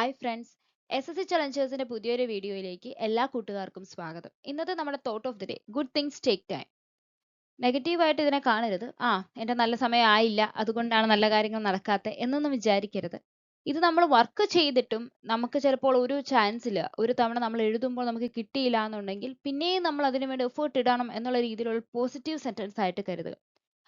Hi friends, SSC ചലഞ്ചേഴ്സിന്റെ പുതിയൊരു വീഡിയോയിലേക്ക് എല്ലാ കൂട്ടുകാർക്കും സ്വാഗതം. ഇന്നത്തെ നമ്മുടെ thought of the day, good things take time. നെഗറ്റീവായിട്ട് ഇതിനെ കാണരുത്. എൻ്റെ നല്ല സമയം ആയില്ല, അതുകൊണ്ടാണ് നല്ല കാര്യങ്ങൾ നടക്കാത്തത് എന്നൊന്നും വിചാരിക്കരുത്. ഇത് നമ്മൾ വർക്ക് ചെയ്തിട്ടും നമുക്ക് ചിലപ്പോൾ ഒരു ചാൻസിൽ ഒരു തവണ നമ്മൾ എഴുതുമ്പോൾ നമുക്ക് കിട്ടിയില്ല എന്നുണ്ടെങ്കിൽ പിന്നെയും നമ്മൾ അതിനു വേണ്ടി എഫേർട്ട് ഇടണം എന്നുള്ള രീതിയിലുള്ള പോസിറ്റീവ് സെന്റൻസ് ആയിട്ട് കരുതുക.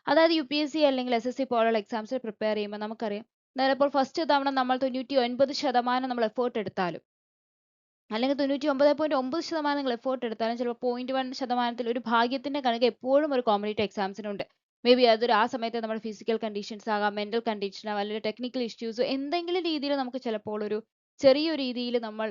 അതായത് UPSC അല്ലെങ്കിൽ SSC പോലുള്ള എക്സാംസിൽ പ്രിപ്പയർ ചെയ്യുമ്പോൾ നമുക്കറിയാം, ചിലപ്പോൾ ഫസ്റ്റ് തവണ നമ്മൾ 99% നമ്മൾ എഫേർട്ട് എടുത്താലും അല്ലെങ്കിൽ 99.9% നിങ്ങൾ എഫേർട്ട് എടുത്താലും ചിലപ്പോൾ 0.1% ഒരു ഭാഗ്യത്തിന്റെ കണക്ക് എപ്പോഴും ഒരു കോമ്പറ്റേറ്റീവ് എക്സാംസിനുണ്ട്. മേ ബി അതൊരു ആ സമയത്ത് നമ്മുടെ ഫിസിക്കൽ കണ്ടീഷൻസ് ആകാം, മെന്റൽ കണ്ടീഷൻ ആകാം, അല്ലെങ്കിൽ ടെക്നിക്കൽ ഇഷ്യൂസ് എന്തെങ്കിലും രീതിയിൽ നമുക്ക് ചിലപ്പോൾ ഒരു ചെറിയൊരു രീതിയിൽ നമ്മൾ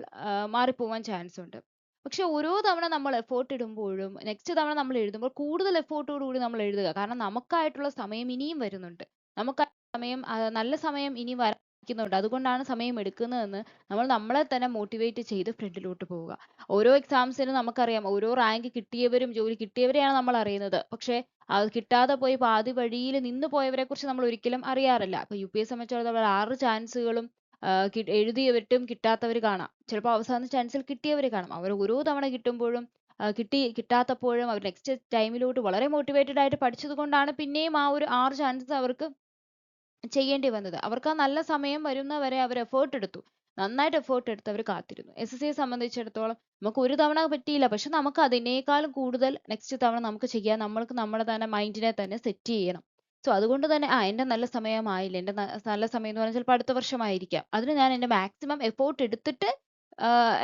മാറിപ്പോവാൻ ചാൻസ് ഉണ്ട്. പക്ഷെ ഓരോ തവണ നമ്മൾ എഫേർട്ട് ഇടുമ്പോഴും നെക്സ്റ്റ് തവണ നമ്മൾ എഴുതുമ്പോൾ കൂടുതൽ എഫേർട്ടോട് കൂടി നമ്മൾ എഴുതുക. കാരണം നമുക്കായിട്ടുള്ള സമയം ഇനിയും വരുന്നുണ്ട്. നമുക്ക് സമയം നല്ല സമയം ഇനി വരാനിരിക്കുന്നുണ്ട്. അതുകൊണ്ടാണ് സമയം എടുക്കുന്നതെന്ന് നമ്മൾ നമ്മളെ തന്നെ മോട്ടിവേറ്റ് ചെയ്ത് ഫ്രണ്ടിലോട്ട് പോവുക. ഓരോ എക്സാംസിനും നമുക്കറിയാം, ഓരോ റാങ്ക് കിട്ടിയവരും ജോലി കിട്ടിയവരെയാണ് നമ്മൾ അറിയുന്നത്. പക്ഷേ അത് കിട്ടാതെ പോയി പാതി വഴിയിൽ നിന്ന് പോയവരെ കുറിച്ച് നമ്മൾ ഒരിക്കലും അറിയാറില്ല. അപ്പൊ UPSC സംബന്ധിച്ചിടത്തോളം 6 ചാൻസുകളും എഴുതിയവരും കിട്ടാത്തവർ കാണാം. ചിലപ്പോൾ അവസാന ചാൻസിൽ കിട്ടിയവർ കാണാം. അവർ ഓരോ തവണ കിട്ടുമ്പോഴും കിട്ടാത്തപ്പോഴും അവർ നെക്സ്റ്റ് ടൈമിലോട്ട് വളരെ മോട്ടിവേറ്റഡ് ആയിട്ട് പഠിച്ചത് കൊണ്ടാണ് പിന്നെയും ആ ഒരു 6 ചാൻസസ് അവർക്ക് ചെയ്യേണ്ടി വന്നത്. അവർക്ക് ആ നല്ല സമയം വരുന്നവരെ അവർ എഫേർട്ട് എടുത്തു. നന്നായിട്ട് എഫേർട്ട് എടുത്ത് അവർ കാത്തിരുന്നു. SSCയെ സംബന്ധിച്ചിടത്തോളം നമുക്ക് ഒരു തവണ പറ്റിയില്ല. പക്ഷെ നമുക്ക് അതിനേക്കാളും കൂടുതൽ നെക്സ്റ്റ് തവണ നമുക്ക് ചെയ്യാൻ നമ്മൾക്ക് നമ്മുടെ തന്നെ മൈൻഡിനെ തന്നെ സെറ്റ് ചെയ്യണം. സോ അതുകൊണ്ട് തന്നെ എൻ്റെ നല്ല സമയമായില്ല. എൻ്റെ നല്ല സമയം എന്ന് പറഞ്ഞാൽ ചിലപ്പോൾ അടുത്ത വർഷമായിരിക്കാം. അതിന് ഞാൻ എൻ്റെ മാക്സിമം എഫേർട്ട് എടുത്തിട്ട്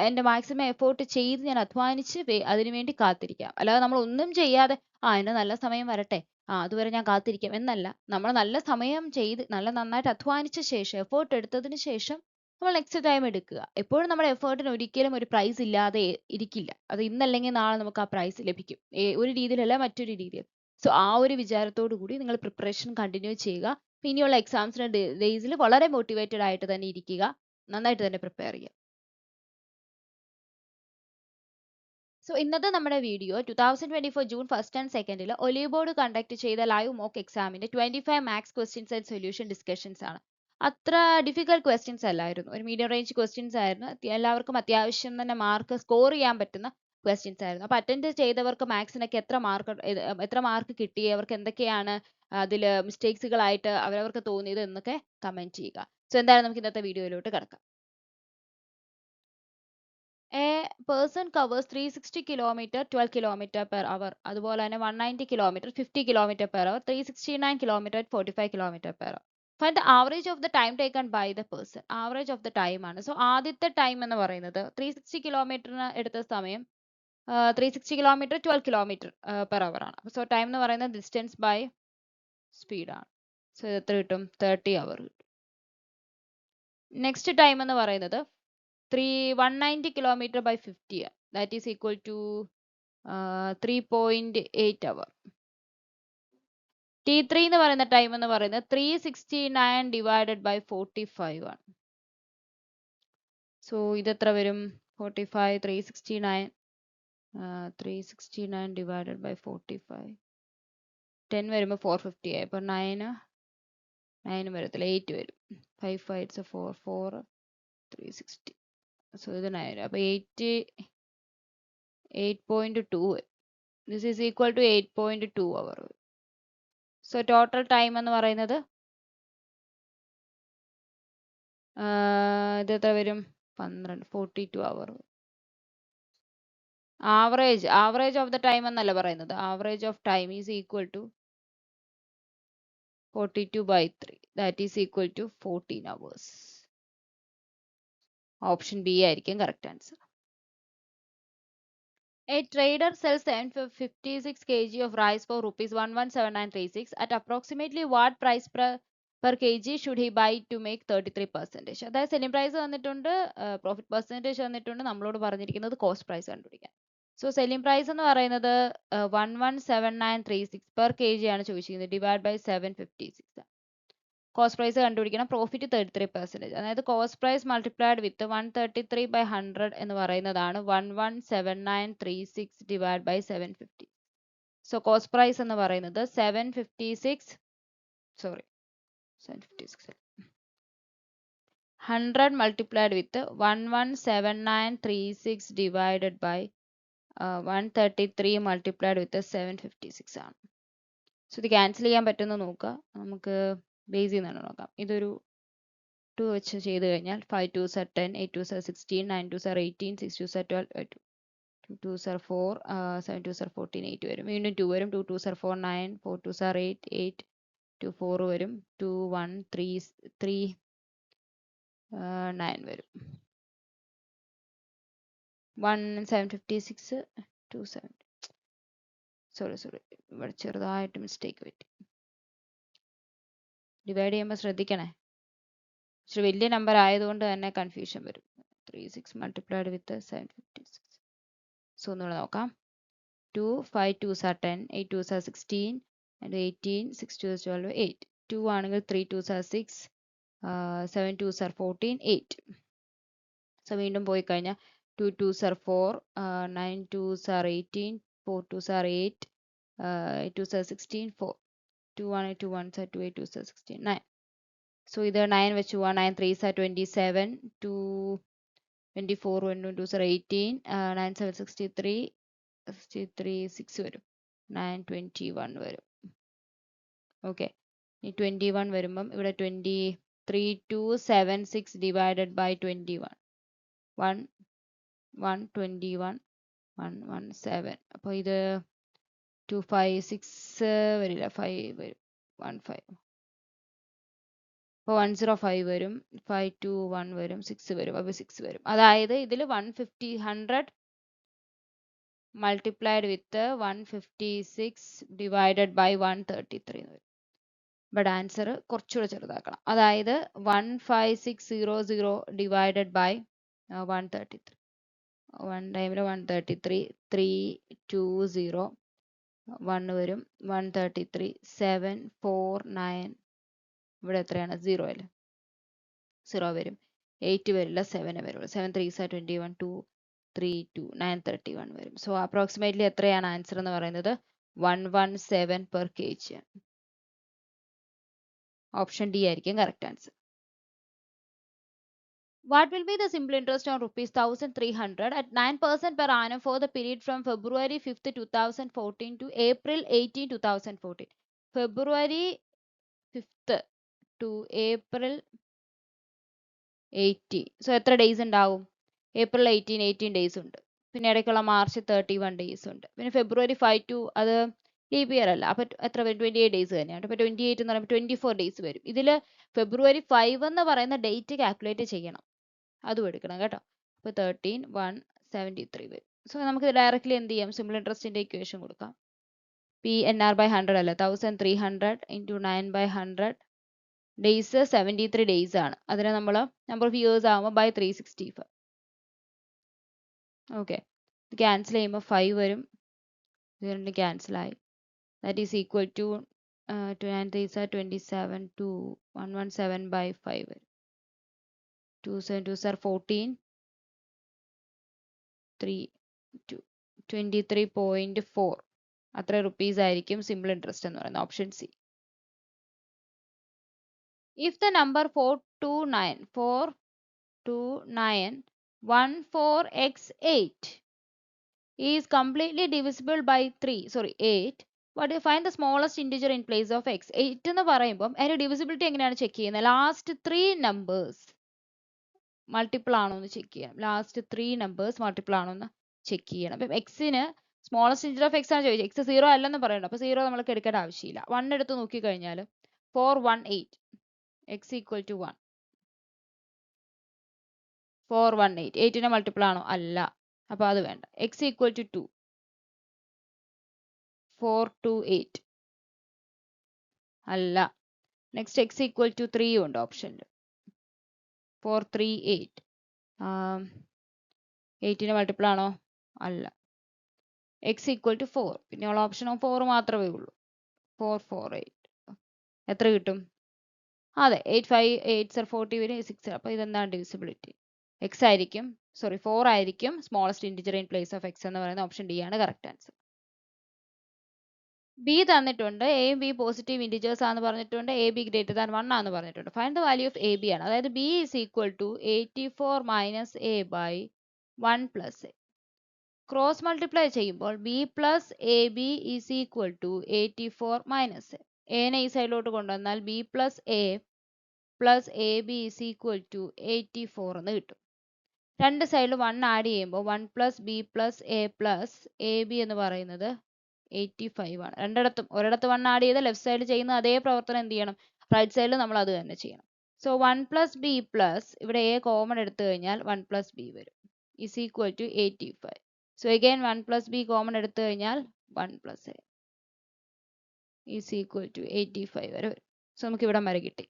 എൻ്റെ മാക്സിമം എഫേർട്ട് ചെയ്ത് ഞാൻ അധ്വാനിച്ച് അതിനുവേണ്ടി കാത്തിരിക്കാം. അല്ലാതെ നമ്മൾ ഒന്നും ചെയ്യാതെ എൻ്റെ നല്ല സമയം വരട്ടെ, അതുവരെ ഞാൻ കാത്തിരിക്കാം എന്നല്ല. നമ്മൾ നല്ല സമയം ചെയ്ത് നന്നായിട്ട് അധ്വാനിച്ച ശേഷം എഫേർട്ട് എടുത്തതിന് ശേഷം നമ്മൾ നെക്സ്റ്റ് ടൈം എടുക്കുക. എപ്പോഴും നമ്മുടെ എഫേർട്ടിന് ഒരിക്കലും ഒരു പ്രൈസ് ഇല്ലാതെ ഇരിക്കില്ല. അത് ഇന്നല്ലെങ്കിൽ നാളെ നമുക്ക് ആ പ്രൈസ് ലഭിക്കും. ഒരു രീതിയിലല്ല മറ്റൊരു രീതിയിൽ. സോ ആ ഒരു വിചാരത്തോടു കൂടി നിങ്ങൾ പ്രിപ്പറേഷൻ കണ്ടിന്യൂ ചെയ്യുക. ഇനിയുള്ള എക്സാംസിന്റെ ഡേയ്സിൽ വളരെ മോട്ടിവേറ്റഡ് ആയിട്ട് തന്നെ ഇരിക്കുക. നന്നായിട്ട് തന്നെ പ്രിപ്പയർ ചെയ്യുക. സോ ഇന്നത്തെ നമ്മുടെ video 2024 June 1 and 2 olive board conduct ചെയ്ത ലൈവ് മോക്ക് എക്സാമിന്റെ 25 maths questions and solution discussions ആണ്. അത്ര ഡിഫിക്കൽട്ട് ക്വസ്റ്റ്യൻസ് അല്ലായിരുന്നു. ഒരു മീഡിയം റേഞ്ച് ക്വസ്റ്റ്യൻസ് ആയിരുന്നു. എല്ലാവർക്കും അത്യാവശ്യം തന്നെ മാർക്ക് സ്കോർ ചെയ്യാൻ പറ്റുന്ന ക്വസ്റ്റ്യൻസ് ആയിരുന്നു. അപ്പോൾ അറ്റൻഡ് ചെയ്തവർക്ക് മാത്സിനൊക്കെ എത്ര മാർക്ക് കിട്ടി, അവർക്ക് എന്തൊക്കെയാണ് അതിൽ മിസ്റ്റേക്സുകളായിട്ട് അവരവർക്ക് തോന്നിയത് എന്നൊക്കെ കമന്റ് ചെയ്യുക. സോ എന്തായാലും നമുക്ക് ഇന്നത്തെ വീഡിയോയിലോട്ട് കിടക്കാം. A person covers 360 kilometer 12 kilometer per hour. അതുപോലെ തന്നെ 190 kilometer 50 kilometer per hour, 369 kilometer 45 kilometer per hour. Find the average of the time taken by the person. Average of the time ആണ്. So ആദ്യത്തെ time എന്ന് പറയുന്നത് 360 കിലോമീറ്ററിന് എടുത്ത സമയം 360 kilometre 12 kilometre per hour ആണ്. സോ ടൈം എന്ന് പറയുന്നത് ഡിസ്റ്റൻസ് ബൈ സ്പീഡ് ആണ്. സോ ഇത് എത്ര കിട്ടും? 30 അവർ കിട്ടും. നെക്സ്റ്റ് ടൈം എന്ന് പറയുന്നത് 190 kilometer by 50, that is equal to 3.8 hour. T3 എന്ന് പറയുന്ന ടൈം എന്ന് പറയുന്നത് 369 divided by 45 ആണ്. സോ ഇത് എത്ര വരും? 45 369 divided by 45 10 വരുമ്പോൾ 450 ആയി. അപ്പോൾ 9 വരത്തില്ല, 8 വരും. 5 5 4 4 360. സോ ഇത് 9. അപ്പോൾ 8.2. This is equal to 8.2 hour. So total time എന്ന് പറയുന്നത് ഇത് എത്ര വരും? 42 hour. Average of the time എന്നല്ല പറയുന്നത്. Average of time is equal to 42 by 3. That is equal to 14 hours. Option B ആയിരിക്കും correct answer. A trader sells 56 kg of rice for rupees 117936 at approximately what price per kg should he buy to make 33%? അതായത് selling price തന്നിട്ടുണ്ട്, profit percentage തന്നിട്ടുണ്ട്, നമ്മളോട് പറഞ്ഞിരിക്കുന്നത് cost price കണ്ടുപിടിക്കാൻ. So selling price എന്ന് പറയുന്നത് 117936 per K G ആണ് ചോദിച്ചിരിക്കുന്നത്. Divide by 756. കോസ്റ്റ് പ്രൈസ് കണ്ടുപിടിക്കണം. പ്രോഫിറ്റ് 33%. അതായത് cost price multiplied with 133 by 100 എന്ന് പറയുന്നതാണ് 117936 divide by 750. So cost price എന്ന് പറയുന്നത് 756 100 multiplied with 117936 divided by 133 multiplied with 756 ആണ്. സോ ഇത് ക്യാൻസൽ ചെയ്യാൻ പറ്റുമെന്ന് നോക്കുക. നമുക്ക് ബേസ് ചെയ്യുന്നതാണ് നോക്കാം. ഇതൊരു 2 വെച്ച് ചെയ്ത് കഴിഞ്ഞാൽ 5 2s are 10, 8 2s are 16, 9 2s are 18, 6 2s are 12, 2 2s are 4, 7 2s are 14, 8 വരും. വീണ്ടും 2 വരും. 2 2s are 4, 9, 4 2s are 8, 8 2 4 വരും. 2 1 3 3 9 വരും. 1756 270. സോറി ഇവിടെ ചെറുതായിട്ട് മിസ്റ്റേക്ക് പറ്റി. ഡിവൈഡ് ചെയ്യുമ്പോൾ ശ്രദ്ധിക്കണേ. ഇച്ചിരി വലിയ നമ്പർ ആയതുകൊണ്ട് തന്നെ കൺഫ്യൂഷൻ വരും. 36 multiplied with 756. സോ ഒന്നുകൂടെ നോക്കാം. 2 5 2s are 10, 8 2s are 16, and 18, 6 2s 12, 8. 2 ആണെങ്കിൽ 3 2s are 6, 7 2s are 14, 8. So വീണ്ടും പോയി കഴിഞ്ഞാൽ 2 2s are 4, 9 2s are 18, 4 2s are 8, 8 2s are 16, 4. 2 1 2 1s are 2, 8 2s are 16, 9. So either 9 വെച്ച് 1 9 3s are 27, 2 24 1 2s are 18, 9 7 63 6 വരും. 9 21 വരും. Okay, ഈ 21 വരുമ്പം ഇവിടെ 23 276 divided by 21 1 1 21 1 1 7. അപ്പോൾ ഇത് 2 5 6 വരില്ല, 5 വരും. 1 5. അപ്പോൾ 105 വരും. 5 2 1 വരും. 6 വരും. അപ്പോൾ 6 വരും. അതായത് ഇതിൽ 100 multiplied with 156 divided by 133 വരും. ബട്ട് ആൻസർ കുറച്ചുകൂടെ ചെറുതാക്കണം. അതായത് 15600 divided by 133. 1 ടൈമിൽ 133 320 1 വരും. 133 7 4 9. ഇവിടെ എത്രയാണ്? 0 അല്ലേ? 0 വരും. 8 വരില്ല, 7 വരുള്ളൂ. 7 3s are 21, 2 3 2 931 വരും. സോ അപ്രോക്സിമേറ്റ്ലി എത്രയാണ് ആൻസർ എന്ന് പറയുന്നത്? 117 per kg. ഓപ്ഷൻ ഡി ആയിരിക്കും correct answer. What will be the simple interest on rupees 1300 at 9% per annum for the period from February 5th 2014 to April 18 2014? February 5th to April 18. So എത്ര days ഉണ്ടാവും? April 18 days ഉണ്ട്. പിന്നെ ഇടയ്ക്കുള്ള March 31 days ഉണ്ട്. പിന്നെ ഫെബ്രുവരി 5 to അത് leap year അല്ല, അപ്പം എത്ര വരും? 28 ഡേയ്സ് തന്നെയാണ്. അപ്പോൾ 28 എന്ന് പറയുമ്പോൾ 24 ഡേയ്സ് വരും. ഇതിൽ ഫെബ്രുവരി 5 എന്ന് പറയുന്ന ഡേറ്റ് കാൽക്കുലേറ്റ് ചെയ്യണം, അതും എടുക്കണം കേട്ടോ. അപ്പോൾ 13 173 വരും. സോ നമുക്ക് ഡയറക്റ്റ്ലി എന്ത് ചെയ്യാം? സിമ്പിൾ ഇൻട്രസ്റ്റിൻ്റെ ഇക്വേഷൻ കൊടുക്കാം. PNR/100 അല്ല, 1300 ഇൻറ്റു 9/100. ഡേയ്സ് 73 ഡേയ്സ് ആണ്. അതിനെ നമ്മൾ നമ്പർ ഓഫ് ഇയേഴ്സ് ആകുമ്പോൾ ബൈ 365. ഓക്കെ, ഇത് ക്യാൻസൽ ചെയ്യുമ്പോൾ 5 വരും. ഇത് രണ്ട് ക്യാൻസലായി. That is equal to 9 3s are 27 to 117/5 വരും. 2 7 2s are 14 3 2 23.4. അത്ര റുപ്പീസ് ആയിരിക്കും സിമ്പിൾ ഇൻട്രസ്റ്റ് എന്ന് പറയുന്നത്. Option C. If the number 42914x8 is completely divisible by 8, what do you find the smallest integer in place of x? 8 എന്ന് പറയുമ്പോൾ അതിന്റെ divisibility എങ്ങനെയാണ് check ചെയ്യുന്നത്? ലാസ്റ്റ് 3 നമ്പേഴ്സ് മൾട്ടിപ്പിൾ ആണോ എന്ന് ചെക്ക് ചെയ്യണം. ലാസ്റ്റ് 3 നമ്പേഴ്സ് മൾട്ടിപ്പിൾ ആണോ എന്ന് ചെക്ക് ചെയ്യണം. അപ്പം എക്സിന് സ്മോളസ്റ്റ് ഇൻറ്റർ ഓഫ് എക്സ് ആണ് ചോദിച്ചത്. എക്സ് 0 അല്ലെന്ന് പറയണം. അപ്പോൾ 0 നമ്മൾക്ക് എടുക്കേണ്ട ആവശ്യമില്ല. 1 എടുത്ത് നോക്കിക്കഴിഞ്ഞാൽ 418 x equal to 1. 418 8ന്റെ മൾട്ടിപ്പിൾ ആണോ? അല്ല. അപ്പോൾ അത് വേണ്ട. x equal to 2. 428 അല്ല. നെക്സ്റ്റ് x equal to 3 ഉണ്ട് ഓപ്ഷനിൽ. 438 8ന്റെ മൾട്ടിപ്പിൾ ആണോ? അല്ല. x equal to 4. പിന്നെയുള്ള ഓപ്ഷൻ 4 മാത്രമേ ഉള്ളൂ. 448 എത്ര കിട്ടും? അതെ, 8 5 8 are 40 വരും, 6. അപ്പോൾ ഇതെന്താണ് ഡിവിസിബിലിറ്റി? എക്സ് ആയിരിക്കും, 4 ആയിരിക്കും smallest integer in place of X എന്ന് പറയുന്ന ഓപ്ഷൻ ഡി ആണ് കറക്റ്റ് ആൻസർ. ബി തന്നിട്ടുണ്ട്, എയും ബി പോസിറ്റീവ് ഇൻറ്റിജേഴ്സ് ആണെന്ന് പറഞ്ഞിട്ടുണ്ട്, എ ബി ഗ്രേറ്റർ ദാൻ 1 ആണെന്ന് പറഞ്ഞിട്ടുണ്ട്. Find the value of A B ആണ്. അതായത് B is equal to 84 minus A by 1 plus A. Cross multiply ചെയ്യുമ്പോൾ B plus A B is equal to 84 minus A. എനെ ഈ സൈഡിലോട്ട് കൊണ്ടുവന്നാൽ B plus A plus A B is equal to 84 എന്ന് കിട്ടും. രണ്ട് സൈഡിൽ 1 ആഡ് ചെയ്യുമ്പോൾ 1 plus B plus A plus A B എന്ന് പറയുന്നത് 85 ആണ്. രണ്ടിടത്തും ഒരിടത്ത് 1 ആഡ് ചെയ്ത് ലെഫ്റ്റ് സൈഡിൽ ചെയ്യുന്ന അതേ പ്രവർത്തനം എന്ത് ചെയ്യണം, റൈറ്റ് സൈഡിൽ നമ്മൾ അത് തന്നെ ചെയ്യണം. സോ 1 പ്ലസ് ബി പ്ലസ്, ഇവിടെ എ കോമൺ എടുത്തു കഴിഞ്ഞാൽ 1 പ്ലസ് ബി വരും, is equal to 85. So again 1 plus B common എടുത്തു കഴിഞ്ഞാൽ 1 plus A is equal to 85 വരെ വരും. സോ നമുക്ക് ഇവിടെ വരെ കിട്ടി.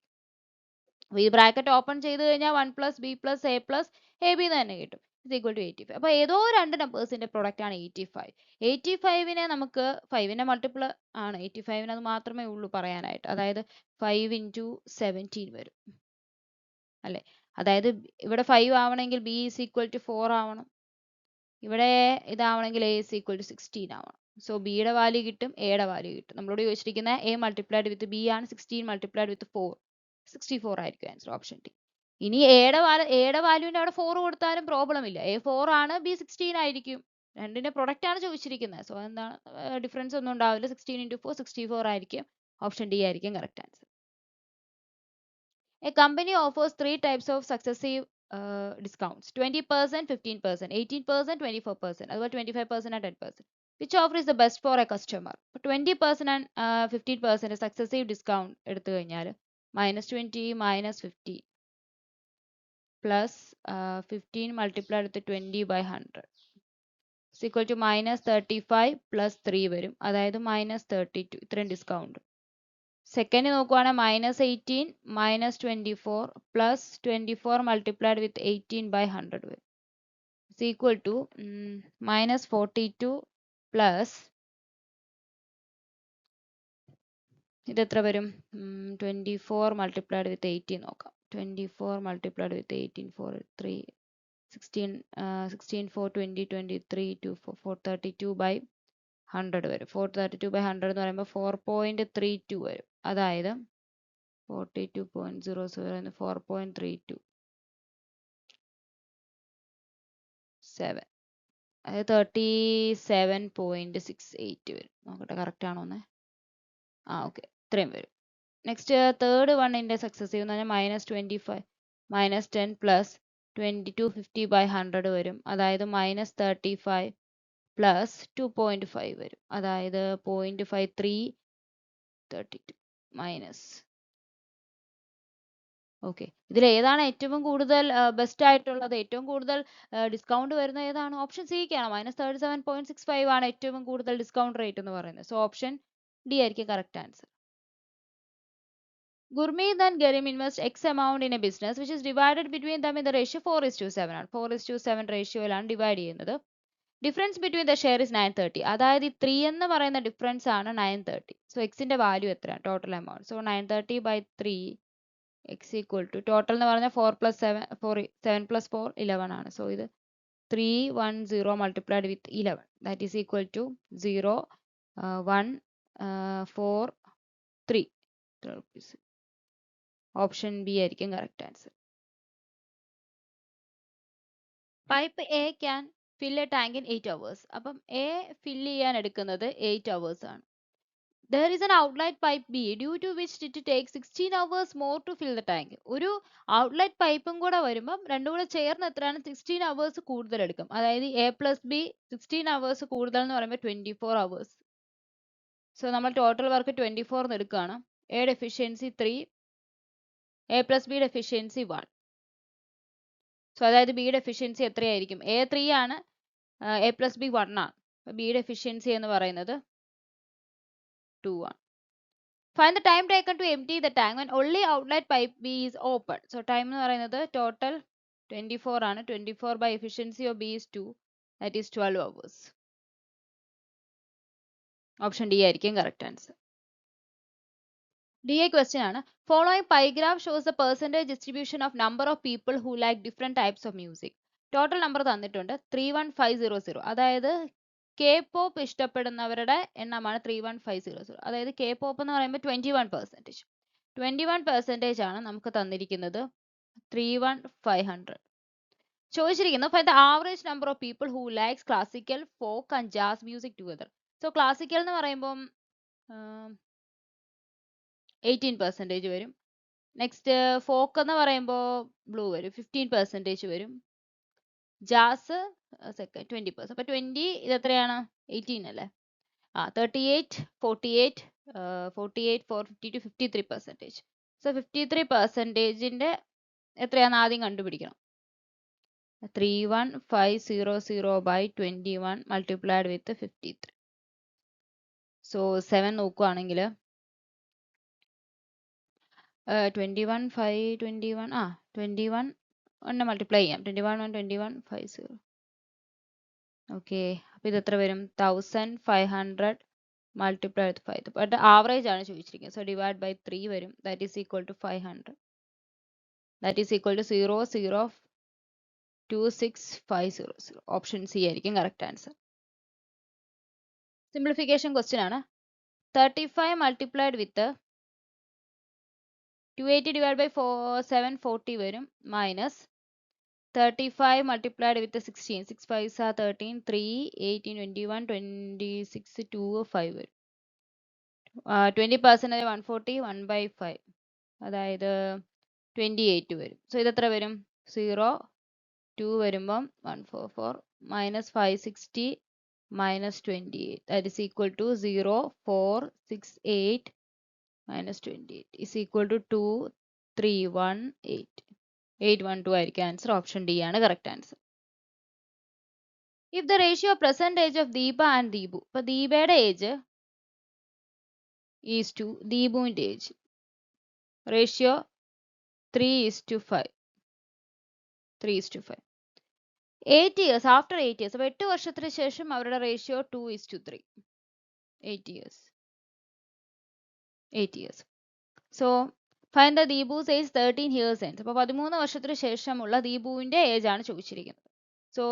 ഈ ബ്രാക്കറ്റ് ഓപ്പൺ ചെയ്ത് കഴിഞ്ഞാൽ 1 plus B plus A plus A B എന്ന് തന്നെ കിട്ടും, ഇസ് ഈക്വൽ ടു 85. അപ്പോൾ ഏതോ രണ്ട് നമ്പേഴ്സിന്റെ പ്രൊഡക്റ്റ് ആണ് 85. 85നെ നമുക്ക് 5ന്റെ മൾട്ടിപ്പിൾ ആണ്, 85ന് അത് മാത്രമേ ഉള്ളൂ പറയാനായിട്ട്. അതായത് 5 ഇൻറ്റു 17 വരും അല്ലേ. അതായത് ഇവിടെ 5 ആവണമെങ്കിൽ ബി ഈസ് ഈക്വൽ ടു 4 ആവണം, ഇവിടെ ഇതാവണമെങ്കിൽ എ ഈസ് ഈക്വൽ ടു 16 ആവണം. സോ ബിയുടെ വാല്യൂ കിട്ടും, എയുടെ വാല്യൂ കിട്ടും. നമ്മളോട് ചോദിച്ചിരിക്കുന്ന എ മൾട്ടിപ്ലൈഡ് വിത്ത് ബി ആണ്, 16 മൾട്ടിപ്ലൈഡ് വിത്ത് 4 64 ആയിരിക്കും ആൻസർ, ഓപ്ഷൻ ഡി. ഇനി എയുടെ വാല്യൂവിന്റെ അവിടെ 4 കൊടുത്താലും പ്രോബ്ലം ഇല്ല, എ 4 ആണ് ബി 16 ആയിരിക്കും. രണ്ടിന്റെ പ്രൊഡക്റ്റ് ആണ് ചോദിച്ചിരിക്കുന്നത്. സോ എന്താണ്, ഡിഫറൻസ് ഒന്നും ഉണ്ടാവില്ല. 16 ഇൻറ്റു 4 64 ആയിരിക്കും, ഓപ്ഷൻ ഡി ആയിരിക്കും correct answer. A company offers 3 types of successive discounts: 20%, 15%, 18%, 24%, അതുപോലെ 25% and 10%. Which offer is the best for a customer? 20% and 15% successive discount എടുത്തു കഴിഞ്ഞാൽ -20 -50 plus 15 multiplied with 20 by 100 is equal to -35 plus 3 വരും, അതായത് -32. ഇത്രയും discount. Second നോക്കുവാണെങ്കിൽ -18 -24 plus 24 multiplied with 18 by 100 വരും, is equal to -42 plus ഇത് എത്ര വരും, 24 multiplied with 18 നോക്കാം. 24 multiplied with 18 4 3 16 16 4 20 23 2 4 432 by 100 വരും. 432 by 100 എന്ന് പറയുമ്പോൾ 4.32 വരും, അതായത് 42.00 എന്ന് 4.32 7, അതായത് 37.68 വരും. നോക്കട്ടെ കറക്റ്റ് ആണോ എന്ന്. ഓക്കെ, ഇത്രയും വരും. നെക്സ്റ്റ് തേർഡ് വണ്ണിന്റെ സക്സസീവ് എന്ന് പറഞ്ഞാൽ -25 -10 പ്ലസ് 2250 by 100 വരും, അതായത് -35 പ്ലസ് 2.5 വരും, അതായത് 0.5332 മൈനസ്. ഓക്കെ, ഇതിൽ ഏതാണ് ഏറ്റവും കൂടുതൽ ബെസ്റ്റ് ആയിട്ടുള്ളത്, ഏറ്റവും കൂടുതൽ ഡിസ്കൗണ്ട് വരുന്ന ഏതാണ്? ഓപ്ഷൻ സിക്കാണ്, -37.65 ആണ് ഏറ്റവും കൂടുതൽ ഡിസ്കൗണ്ട് റേറ്റ് എന്ന് പറയുന്നത്. സോ ഓപ്ഷൻ ഡി ആയിരിക്കും correct answer. Gurmeet and Garim invest X amount in a business which is divided between them in the ratio 4:7 ആണ്. 4:7 റേഷ്യോയിലാണ് ഡിവൈഡ് ചെയ്യുന്നത്. Difference between the share is 930. അതായത് ഈ 3 എന്ന് പറയുന്ന ഡിഫറൻസ് ആണ് 930. സോ എക്സിന്റെ വാല്യൂ എത്രയാണ്, total amount. So 930 by 3 X equal to, total എന്ന് പറഞ്ഞാൽ 4 + 7 7 + 4 11 ആണ്. സോ ഇത് 310 multiplied with 11 that is equal to 0 1 4 3 rupees. Option B ആയിരിക്കും correct answer. Pipe A can fill a tank in 8 hours. അപ്പം A fill ചെയ്യാൻ എടുക്കുന്നത് 8 hours ആണ്. There is an outlet pipe B due to which it takes 16 hours more to fill the tank. ഒരു outlet പൈപ്പും കൂടെ വരുമ്പം രണ്ടും കൂടെ ചേർന്ന് എത്രയാണ്, 16 hours കൂടുതൽ എടുക്കും. അതായത് എ പ്ലസ് ബി 16 hours കൂടുതൽ എന്ന് പറയുമ്പോൾ 24 hours. സോ നമ്മൾ ടോട്ടൽ വർക്ക് 24 എന്ന് എടുക്കുകയാണ്. എയുടെ എഫിഷ്യൻസി 3, എ പ്ലസ് ബിയുടെ എഫിഷ്യൻസി 1. സോ അതായത് ബിയുടെ എഫിഷ്യൻസി എത്രയായിരിക്കും, എ 3 ആണ്, എ പ്ലസ് ബി 1 ആണ്. ബിയുടെ എഫിഷ്യൻസി എന്ന് പറയുന്നത് 2 ആണ്. Find the time taken to empty the tank when only outlet pipe B is open. So time എന്ന് പറയുന്നത് total 24 ആണ്. 24 by efficiency of B is 2, that is 12 hours. Option D ആയിരിക്കും correct answer. DA question ആണ്. Following pie graph shows the percentage distribution of number of people who like different types of music. Total number തന്നിട്ടുണ്ട് 31500. അതായത് K pop ഇഷ്ടപ്പെടുന്നവരുടെ എണ്ണമാണ് 31500. അതായത് K pop എന്ന് പറയുമ്പോൾ 21%. 21% ആണ് നമുക്ക് തന്നിരിക്കുന്നത് 31500. ചോദിച്ചിരിക്കുന്നു for the average number of people who likes classical, folk and jazz music together. So classical എന്ന് പറയുമ്പം 18% വരും. നെക്സ്റ്റ് ഫോക്ക് എന്ന് പറയുമ്പോൾ ബ്ലൂ വരും, 15% വരും. Jazz second 20%. അപ്പൊ 20 ഇത് എത്രയാണ്? 18 അല്ലേ? 38, 48, 48, 450 to 53%. സോ 53%ന്റെ എത്രയാണെന്ന് ആദ്യം കണ്ടുപിടിക്കണം. 31500 by 21 multiplied with 53. സോ 7 നോക്കുകയാണെങ്കിൽ 21 5 21 21 ഒന്ന് മൾട്ടിപ്ലൈ ചെയ്യാം. 21 21 50. ഓക്കെ, അപ്പോൾ ഇത് എത്ര വരും? 1500 മൾട്ടിപ്ലൈ വിത്ത് 5. ബട്ട് ആവറേജ് ആണ് ചോദിച്ചിരിക്കുന്നത്. സോ ഡിവൈഡ് ബൈ 3 വരും. That is equal to 500. That is equal to 0.02650. Option C ആയിരിക്കും കറക്റ്റ് ആൻസർ. സിംപ്ലിഫിക്കേഷൻ ക്വസ്റ്റ്യൻ ആണ്. 35 മൾട്ടിപ്ലൈഡ് വിത്ത് 280 ഡിവൈഡ് ബൈ 740 വരും, minus 35 multiplied with 16. 6 5s are 13, 3, 18, 21, 26, 2, 5 വരും. 20% 140, 1 by 5. അതായത് 28 വരും. So ഇതെത്ര വരും? 0, 2 വരുമ്പം 144, minus 560, minus 28. That is equal to 0468 minus 28 is equal to 2318. 812 ആയിരിക്കും ആൻസർ. ഓപ്ഷൻ ഡി ആണ് correct answer. If the ratio present age of Deepa and Deepu, ഇപ്പൊ ദീപയുടെ age is to ദീപുവിന്റെ age, ratio 3:5. 3:5. 8 years, after 8 years, അപ്പൊ 8 വർഷത്തിന് ശേഷം അവരുടെ ratio 2:3. 8 years. 8 years. So find the ദീപൂസ് age 13 years ends. അപ്പോൾ 13 വർഷത്തിന് ശേഷമുള്ള ദീപുവിന്റെ ഏജ് ആണ് ചോദിച്ചിരിക്കുന്നത്. സോ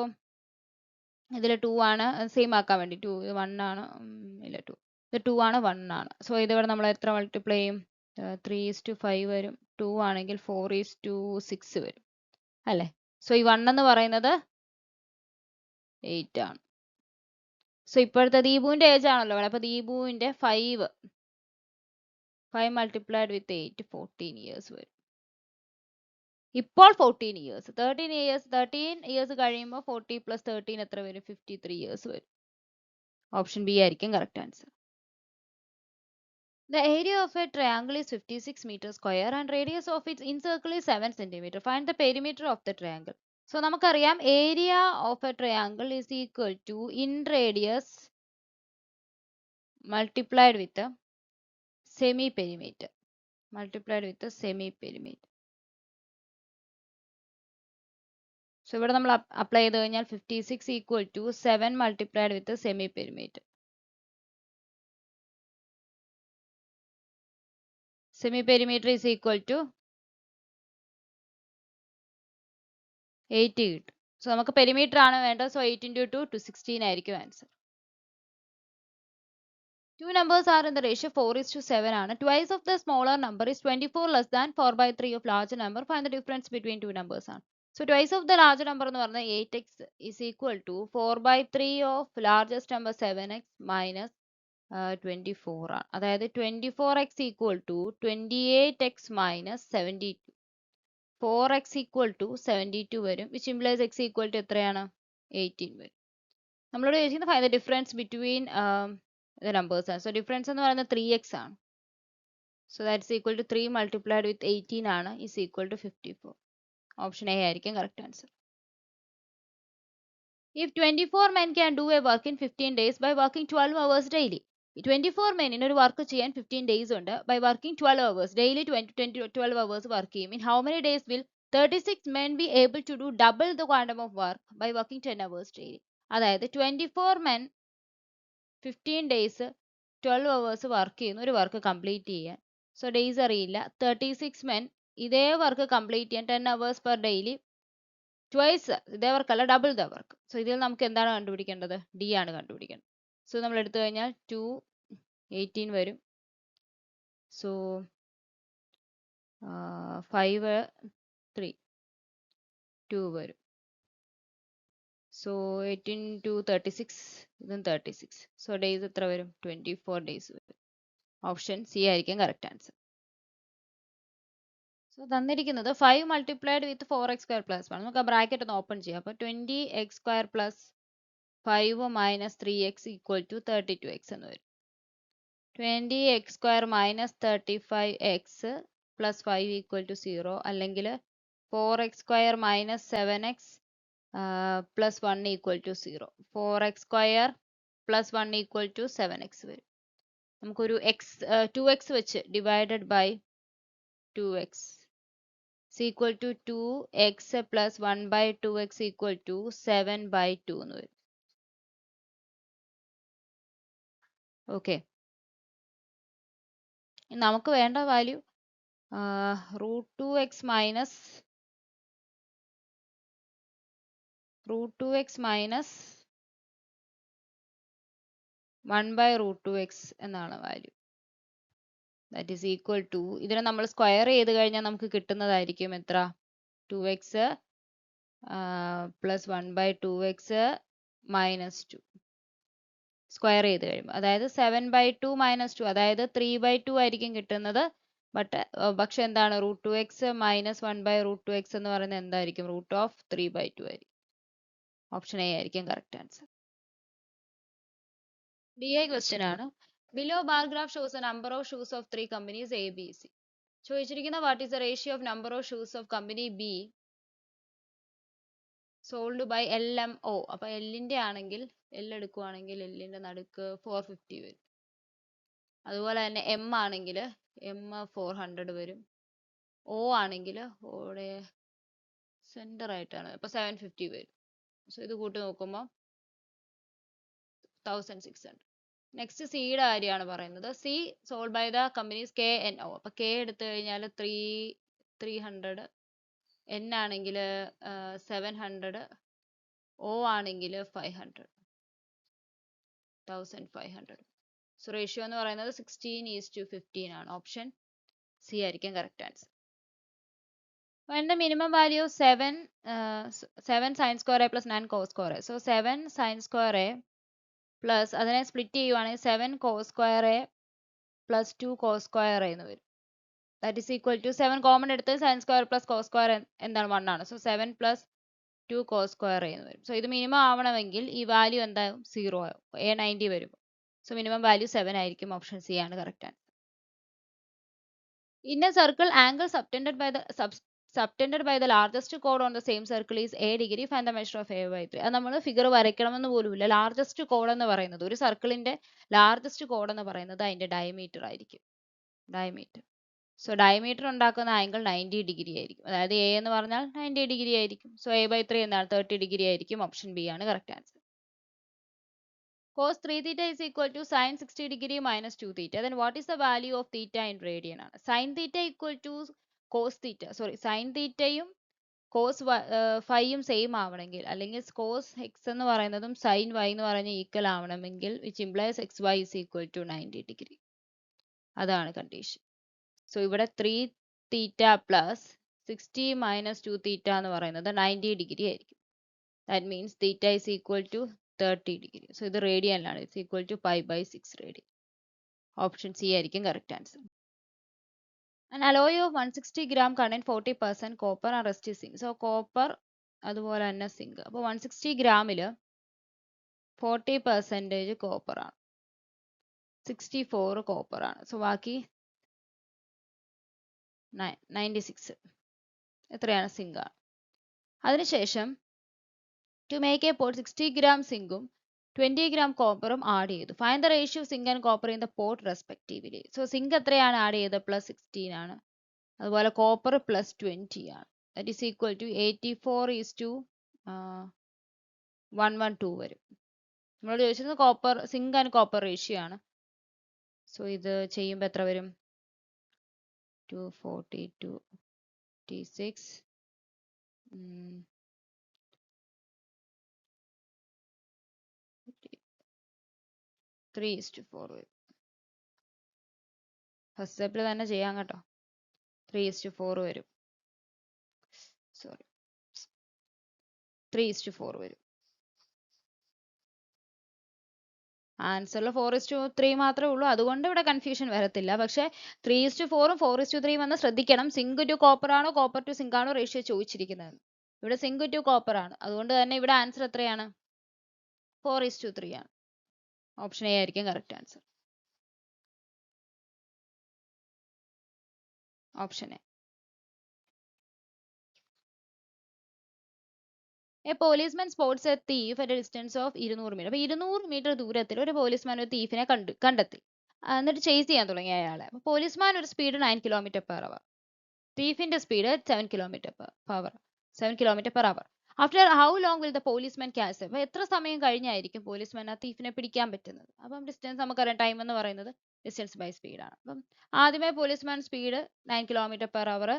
ഇതിൽ 2 ആണ്, സെയിം ആക്കാൻ വേണ്ടി 2 1 ആണ്, ഇല്ല 2 ഇത് 2 ആണ് 1 ആണ്. സോ ഇതിവിടെ നമ്മൾ എത്ര മൾട്ടിപ്ലൈ ചെയ്യും? 3:5 വരും. 2 ആണെങ്കിൽ 4:6 വരും അല്ലേ? സോ ഈ 1 എന്ന് പറയുന്നത് 8 ആണ്. സോ ഇപ്പോഴത്തെ ദീപുവിന്റെ ഏജ് ആണല്ലോ വേണം. അപ്പൊ ദീപുവിന്റെ 5 മൾട്ടിപ്ലൈഡ് വിത്ത് 8 14 ഇയേഴ്സ് വരും. ഇപ്പോൾ 14 ഇയേഴ്സ്. 13 ഇയേഴ്സ് കഴിയുമ്പോൾ 40 പ്ലസ് 13 എത്ര വരും? 53 ഇയേഴ്സ് വരും. ഓപ്ഷൻ ബി ആയിരിക്കും correct answer. The area of a triangle is 56 meters square and radius of its incircle is 7 centimeter. Find the perimeter of the triangle. So നമുക്കറിയാം area of a triangle is equal to in radius multiplied with the semi perimeter. So ഇവിടെ നമ്മൾ apply ചെയ്ത് കഴിഞ്ഞാൽ 56 equal to 7 multiplied with semi perimeter. Semi perimeter is equal to 8 കിട്ടും. So നമുക്ക് perimeter ആണ് വേണ്ടത്. So 8 into 2 216 ആയിരിക്കും answer. Two numbers are in the ratio 4:7 ആണ്. Twice of the smaller number is 24 less than 4/3 of larger number. Find the difference between two numbers ആണ്. So twice of the larger number എന്ന് പറഞ്ഞാൽ 8x is equal to 4/3 of largest number 7x minus 24 ആണ്. അതായത് 24x equal to 28x minus 72. 4x equal to 72 വരും, which implies x equal to എത്രയാണ്? 18 വരും. നമ്മളോട് ചോദിക്കുന്നത് find the difference between the numbers ആണ്. So difference എന്ന് പറയുന്നത് 3x ആണ്. So that's equal to 3 multiplied with 18 ആണ് is equal to 54. Option A ആയിരിക്കും correct answer. If 24 men can do a work in 15 days by working 12 hours daily. 24 men ഒരു work ചെയ്യാൻ 15 days ഉണ്ട്. By working 12 hours daily 12 hours work ചെയ്യും. In how many days will 36 men be able to do double the quantum of work by working 10 hours daily? അതായത് 24 men 15 days 12 hours work ചെയ്യുന്നു ഒരു work complete ചെയ്യാൻ. So days അറിയില്ല. 36 men ഇതേ work complete ചെയ്യാൻ 10 hours per daily twice ഇതേ വർക്കല്ല, double the work. So ഇതിൽ നമുക്ക് എന്താണ് കണ്ടുപിടിക്കേണ്ടത്? ഡി ആണ് കണ്ടുപിടിക്കേണ്ടത്. സോ നമ്മൾ എടുത്തു കഴിഞ്ഞാൽ 2 18 വരും. സോ 5 3 2 വരും. സോ 18 to 36, ഇതും 36. സോ ഡേയ്സ് എത്ര വരും? 24 ഡേയ്സ് വരും. ഓപ്ഷൻ സി ആയിരിക്കും കറക്റ്റ് ആൻസർ. സോ തന്നിരിക്കുന്നത് 5 മൾട്ടിപ്ലൈഡ് വിത്ത് 4x² പ്ലസ് 1. നമുക്ക് ആ ബ്രാക്കറ്റ് ഒന്ന് ഓപ്പൺ ചെയ്യാം. അപ്പോൾ 20x² plus 5 minus 3x equal to 32x എന്ന് വരും. 20x² minus 35x plus 5 equal to 0, അല്ലെങ്കിൽ 4x² minus 7x plus 1 equal to 0. 4x² plus 1 equal to 7x വരും. നമുക്കൊരു 2x വെച്ച് divided by 2x is equal to 2x plus 1 by 2x equal to 7 by 2 എന്ന് വരും. Okay, നമുക്ക് വേണ്ട value √2x minus 1 by √2x എന്നാണ് value. That is equal to, ഇതിനെ നമ്മൾ സ്ക്വയർ ചെയ്ത് കഴിഞ്ഞാൽ നമുക്ക് കിട്ടുന്നതായിരിക്കും എത്ര? 2x plus 1 by 2x minus 2 square ചെയ്ത് കഴിയുമ്പോൾ, അതായത് 7 by 2 മൈനസ് 2, അതായത് 3 by 2 ആയിരിക്കും കിട്ടുന്നത്. പക്ഷെ എന്താണ് √2x മൈനസ് 1 by √2x എന്ന് പറയുന്നത് എന്തായിരിക്കും? √3 by 2 ആയിരിക്കും. ഓപ്ഷൻ എ ആയിരിക്കും കറക്റ്റ് ആൻസർ. DI ക്വസ്റ്റ്യൻ ആണ്. Below bar graph shows a number of shoes of 3 companies A B C. ചോദിച്ചിരിക്കുന്ന what is the ratio of number of shoes of company B sold by LMO. അപ്പൊ എല്ലിന്റെ ആണെങ്കിൽ, L എടുക്കുവാണെങ്കിൽ എല്ലിന്റെ നടുക്ക് 450 വരും. അതുപോലെ തന്നെ എം ആണെങ്കിൽ എം 400 വരും. O ആണെങ്കിൽ ഓടെ സെന്റർ ആയിട്ടാണ്, അപ്പൊ 750 വരും. സോ ഇത് കൂട്ടി നോക്കുമ്പോൾ 1600. നെക്സ്റ്റ് സിയുടെ കാര്യമാണ് പറയുന്നത്. C sold by the companies KNO. അപ്പൊ കെ എടുത്തു കഴിഞ്ഞാൽ 300, എൻ ആണെങ്കിൽ 700, O ആണെങ്കിൽ 500, 1500. സോ റേഷ്യോ എന്ന് പറയുന്നത് 16:15 ആണ്. ഓപ്ഷൻ സി ആയിരിക്കും correct answer. When the minimum value of 7 sin square a plus 9 cos square a. So 7 sin square a plus അതിനെ സ്പ്ലിറ്റ് ചെയ്യുവാണെങ്കിൽ 7 cos square a plus 2 cos square a എന്ന് വരും. That is equal to 7 common എടുത്ത് sin square plus cos square എന്താണ് 1 ആണ്. So 7 plus 2 cos square a എന്ന് വരും. So ഇത് മിനിമം ആവണമെങ്കിൽ ഈ വാല്യൂ എന്താകും? 0 ആവും. A 90 വരും. So മിനിമം വാല്യൂ 7 ആയിരിക്കും. ഓപ്ഷൻ സി ആണ് correct answer. In a circle, angle subtended by the largest chord on the same circle is a degree. Find the measure of a by 3. അത് നമ്മൾ figure വരയ്ക്കണമെന്ന് പോലുമില്ല. Largest code എന്ന് പറയുന്നത്, ഒരു സർക്കിളിന്റെ largest code എന്ന് പറയുന്നത് അതിന്റെ ഡയമീറ്റർ ആയിരിക്കും. ഡയമീറ്റർ. സോ ഡയമീറ്റർ ഉണ്ടാക്കുന്ന ആംഗിൾ 90 ഡിഗ്രി ആയിരിക്കും. അതായത് എ എന്ന് പറഞ്ഞാൽ 90 ഡിഗ്രി ആയിരിക്കും. സോ a by 3 എന്താണ്? 30 ഡിഗ്രി ആയിരിക്കും. ഓപ്ഷൻ ബി ആണ് correct answer. Cos 3 theta is equal to sin 60 degree minus 2 theta. Then what is the value of theta in radian? Sin theta equal to cos theta. Sorry, sin theta യും cos phi യും same ആവണമെങ്കിൽ, അല്ലെങ്കിൽ cos x എന്ന് പറയുന്നതും sin y എന്ന് പറയുന്നത് equal ആവണമെങ്കിൽ, which implies xy is equal to 90 degree. അതാണ് കണ്ടീഷൻ. സോ ഇവിടെ 3 theta plus 60 minus 2 theta എന്ന് പറയുന്നത് 90 ഡിഗ്രി ആയിരിക്കും. That means theta is equal to 30 degree. So ഇത് റേഡിയനിലാണ്. It's equal to pi by 6 radian. Option C ആയിരിക്കും correct answer. An alloy of 160 gram contain 40% copper and rest is zinc. So copper അതുപോലെ തന്നെ zinc. അപ്പോൾ 160 ഗ്രാമിൽ 40% copper ആണ്, 64 copper ആണ്. So ബാക്കി 96 എത്രയാണ്? സിങ്ക് ആണ്. അതിനുശേഷം to make a pot 60 gram സിങ്കും 20 gram കോപ്പറും ആഡ് ചെയ്തു. Find the ratio of zinc and copper in the pot respectively. So zinc എത്രയാണ് ആഡ് ചെയ്തത്? പ്ലസ് 16 ആണ്. അതുപോലെ കോപ്പർ പ്ലസ് 20 ആണ്. That is equal to 84:112 വരും. നമ്മളോട് ചോദിച്ചത് copper, zinc and copper ratio ആണ്. സോ ഇത് ചെയ്യുമ്പോൾ എത്ര വരും? 240, 256, 3:4 വരും. ഫസ്റ്റ് സ്റ്റെപ്പിൽ തന്നെ ചെയ്യാം കേട്ടോ. 3:4 വരും. സോറി, 3:4 വരും. ആൻസറിൽ 4:3 മാത്രമേ ഉള്ളൂ, അതുകൊണ്ട് ഇവിടെ കൺഫ്യൂഷൻ വരത്തില്ല. പക്ഷെ 3:4 4:3 വന്ന് ശ്രദ്ധിക്കണം. സിങ്ക് ടു കോപ്പർ ആണോ കോപ്പർ ടു സിങ്ക് ആണോ റേഷ്യോ ചോദിച്ചിരിക്കുന്നത്. ഇവിടെ സിങ്ക് ടു കോപ്പർ ആണ്, അതുകൊണ്ട് തന്നെ ഇവിടെ ആൻസർ എത്രയാണ്? 4:3 ആണ്. ഓപ്ഷൻ എ ആയിരിക്കും correct answer. Option A. A policeman spots a thief at a distance of 200 metre. അപ്പൊ 200 മീറ്റർ ദൂരത്തിൽ ഒരു പോലീസ്മാൻ ഒരു തീഫിനെ കണ്ടെത്തി. എന്നിട്ട് ചേസ് ചെയ്യാൻ തുടങ്ങി അയാളെ. അപ്പൊ പോലീസ്മാൻ ഒരു സ്പീഡ് 9 km/h. തീഫിന്റെ speed 7 km/h. After how long will the policeman catch? അപ്പൊ എത്ര സമയം കഴിഞ്ഞായിരിക്കും പോലീസ്മാൻ ആ തീഫിനെ പിടിക്കാൻ പറ്റുന്നത്? അപ്പം ഡിസ്റ്റൻസ് നമുക്കറിയാം, ടൈം എന്ന് പറയുന്നത് ഡിസ്റ്റൻസ് ബൈ സ്പീഡ് ആണ്. അപ്പം ആദ്യമേ പോലീസ്മാൻ സ്പീഡ് 9 km/h,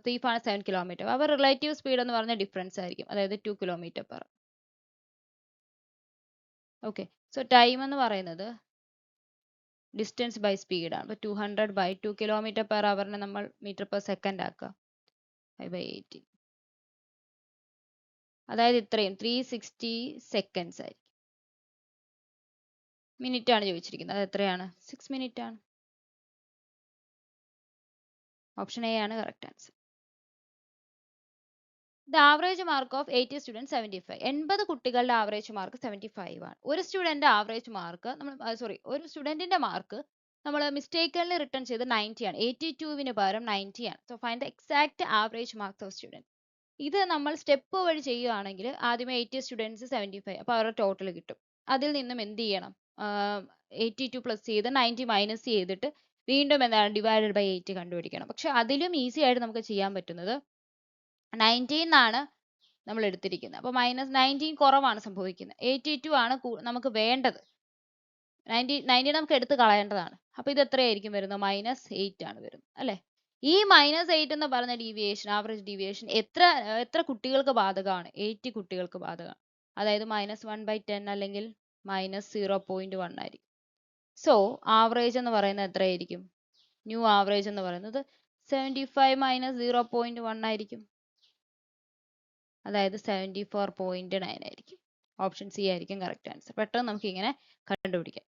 തീഫാണ് 7 km. അവർ റിലേറ്റീവ് സ്പീഡ് എന്ന് പറഞ്ഞ ഡിഫറൻസ് ആയിരിക്കും, അതായത് 2 km/h. ഓക്കെ, സോ ടൈം എന്ന് പറയുന്നത് ഡിസ്റ്റൻസ് ബൈ സ്പീഡ് ആണ്. 200 ബൈ 2 km/h നമ്മൾ മീറ്റർ പെർ സെക്കൻഡ് ആക്കുക, 5/80. അതായത് ഇത്രയും 360 സെക്കൻഡ്സ് ആയിരിക്കും. മിനിറ്റ് ആണ് ചോദിച്ചിരിക്കുന്നത്, അത് എത്രയാണ്? 6 മിനിറ്റ് ആണ്. ഓപ്ഷൻ എ ആണ് correct answer. The average mark of 80 students 75. 80 കുട്ടികളുടെ ആവറേജ് മാർക്ക് 75 ആണ്. ഒരു സ്റ്റുഡന്റ് ആവറേജ് മാർക്ക് ഒരു സ്റ്റുഡന്റിന്റെ മാർക്ക് നമ്മൾ മിസ്റ്റേക്കൻലി റിട്ടേൺ ചെയ്ത് 90 ആണ്. 82 പകരം 90 ആണ്. So find the exact average marks of student. ഇത് നമ്മൾ സ്റ്റെപ്പ് വഴി ചെയ്യുകയാണെങ്കിൽ ആദ്യമേ 80 സ്റ്റുഡൻസ് 75, അപ്പോൾ അവരുടെ ടോട്ടൽ കിട്ടും. അതിൽ നിന്നും എന്ത് ചെയ്യണം? 82 പ്ലസ് ചെയ്ത് 90 മൈനസ് ചെയ്തിട്ട് വീണ്ടും എന്താണ് ഡിവൈഡഡ് ബൈ 8 കണ്ടുപിടിക്കണം. പക്ഷെ അതിലും ഈസി ആയിട്ട് നമുക്ക് ചെയ്യാൻ പറ്റുന്നത് 19 ആണ് നമ്മൾ എടുത്തിരിക്കുന്നത്. അപ്പോൾ -19 കുറവാണ് സംഭവിക്കുന്നത്. 82 ആണ് നമുക്ക് വേണ്ടത്. 90 നമുക്ക് എടുത്ത് കളയേണ്ടതാണ്. അപ്പോൾ ഇത് എത്രയായിരിക്കും വരുന്നത്? -8 ആണ് വരുന്നത്, അല്ലേ? ഈ -8 എന്ന് പറയുന്ന ഡീവിയേഷൻ, ആവറേജ് ഡീവിയേഷൻ എത്ര കുട്ടികൾക്ക് ബാധകമാണ്? 80 കുട്ടികൾക്ക് ബാധകമാണ്. അതായത് -1/10 അല്ലെങ്കിൽ -0.1 ആയിരിക്കും. സോ ആവറേജ് എന്ന് പറയുന്നത് എത്രയായിരിക്കും? ന്യൂ ആവറേജ് എന്ന് പറയുന്നത് 75 - 0.1 ആയിരിക്കും. അതായത് 74.9 ആയിരിക്കും. ഓപ്ഷൻ സി ആയിരിക്കും കറക്റ്റ് ആൻസർ. പെട്ടെന്ന് നമുക്ക് ഇങ്ങനെ കണ്ടുപിടിക്കാം.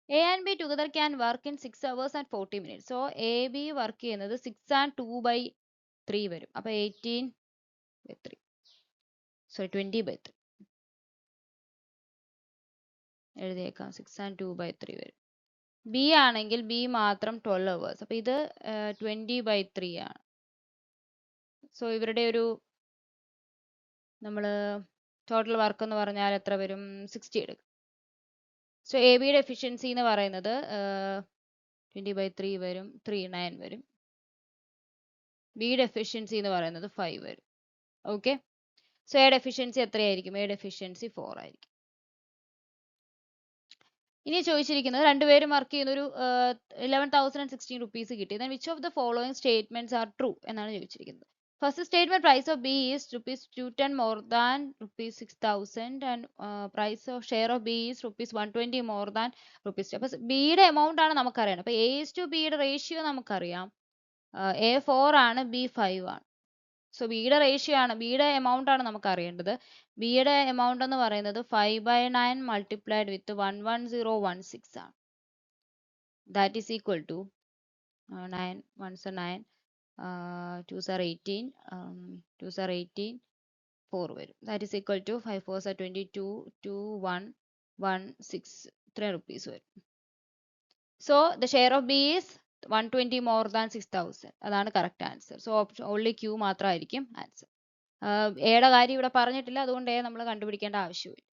A and B together can work in 6 hours and 40 minutes. So A B work ചെയ്യുന്നത് 6 and 2/3 വരും. അപ്പൊ 18/3, സോറി 20/3 എഴുതിയേക്കാം. 6 and 2/3 വരും. ബി ആണെങ്കിൽ ബി മാത്രം 12 hours. അപ്പൊ ഇത് 20/3 ആണ്. സോ ഇവരുടെ ഒരു നമ്മൾ ടോട്ടൽ വർക്ക് എന്ന് പറഞ്ഞാൽ എത്ര വരും? 60 എടുക്കും. സോ എ ബിയുടെ എഫിഷ്യൻസി എന്ന് പറയുന്നത് 20/3 വരും, 39 വരും. ബിയുടെ എഫിഷ്യൻസി എന്ന് പറയുന്നത് 5 വരും. ഓക്കെ, സോ എയുടെ എഫിഷ്യൻസി എത്രയായിരിക്കും? എയുടെ എഫിഷ്യൻസി 4 ആയിരിക്കും. ഇനി ചോദിച്ചിരിക്കുന്നത് രണ്ടുപേരും വർക്ക് ചെയ്യുന്ന ഒരു 11,016 റുപ്പീസ് കിട്ടി. then which of the following statements are true എന്നാണ് ചോദിച്ചിരിക്കുന്നത്. First statement, price of B is ₹210 more than ₹6,000 and price of share of B is ₹120 more than ₹2. അപ്പോൾ ബിയുടെ എമൗണ്ട് ആണ് നമുക്കറിയണം. അപ്പോൾ A/B റേഷ്യോ നമുക്കറിയാം. A4 ആണ്, B5 ആണ്. സോ ബിയുടെ റേഷ്യോ ആണ്, ബിയുടെ എമൗണ്ട് ആണ് നമുക്ക് അറിയേണ്ടത്. ബിയുടെ എമൗണ്ട് എന്ന് പറയുന്നത് 5/9 multiplied with 11016 ആണ്. That is equal to 9 1s are 9, 2s are 18, 2s are 18, 4 വരും. That is equal to 5 4s are 22, 2116, 3 rupees വരും. So the share of B is 120 more than 6,000. അതാണ് correct answer. So option only Q മാത്രമായിരിക്കും answer. എയുടെ കാര്യം ഇവിടെ പറഞ്ഞിട്ടില്ല, അതുകൊണ്ട് A നമ്മൾ കണ്ടുപിടിക്കേണ്ട ആവശ്യമില്ല.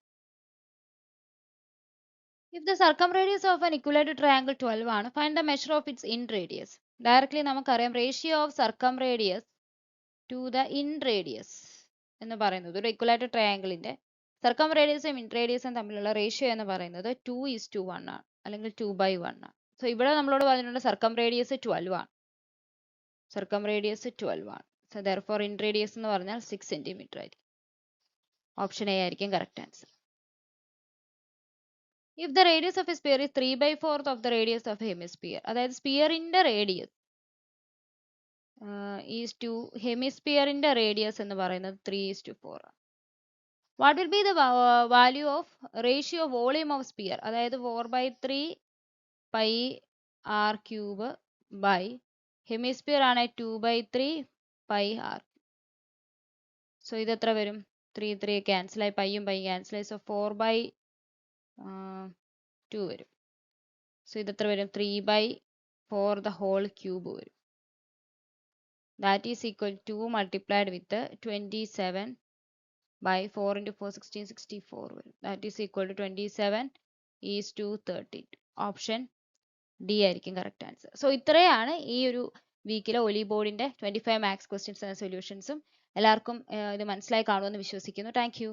If the circumradius of an equilateral triangle 12 ആണ്, find the measure of its in radius. Directly നമുക്കറിയാം ratio of circumradius to the in radius എന്ന് പറയുന്നത് ഒരു ഇക്വലാറ്റർ ട്രയാങ്കിളിന്റെ സർക്കംറേഡിയസും ഇൻ റേഡിയസും തമ്മിലുള്ള റേഷ്യോ എന്ന് പറയുന്നത് 2:1 ആണ്, അല്ലെങ്കിൽ 2/1 ആണ്. സോ ഇവിടെ നമ്മളോട് പറഞ്ഞിട്ടുണ്ട് സർക്കംറേഡിയസ് 12 ആണ്. സർക്കംറേഡിയസ് 12 ആണ്. സോ ദെർഫോർ ഇൻ റേഡിയസ് എന്ന് പറഞ്ഞാൽ 6 സെന്റിമീറ്റർ ആയിരിക്കും. ഓപ്ഷൻ എ ആയിരിക്കും correct answer. If the radius of a sphere is 3/4 of the radius of a hemisphere, അതായത് സ്പിയറിന്റെ റേഡിയസ് ഈസ് ടു ഹെമിസ്പിയറിന്റെ റേഡിയസ് എന്ന് പറയുന്നത് 3:4. What will be the value of ratio volume of sphere? അതായത് 4/3 pi r cube by hemisphere ആണ് 2/3 pi r. So ഇത് എത്ര വരും? 3 cancel ആയി, പൈയും pi cancel ആയി. സോ 4/2 വരും. സോ ഇത് എത്ര വരും? 3/4 the whole cube വരും. That is equal to 2 multiplied with 27 by 4 into 4 16 64 വരും. That is equal to 27 is to 32. Option D ആയിരിക്കും കറക്റ്റ് ആൻസർ. സോ ഇത്രയാണ് ഈ ഒരു വീക്കിലെ ഒലി ബോർഡിന്റെ 25 മാത്സ് ക്വസ്റ്റ്യൻസ് ആൻഡ് സൊല്യൂഷൻസും. എല്ലാവർക്കും ഇത് മനസ്സിലായി കാണുമെന്ന് വിശ്വസിക്കുന്നു. Thank you.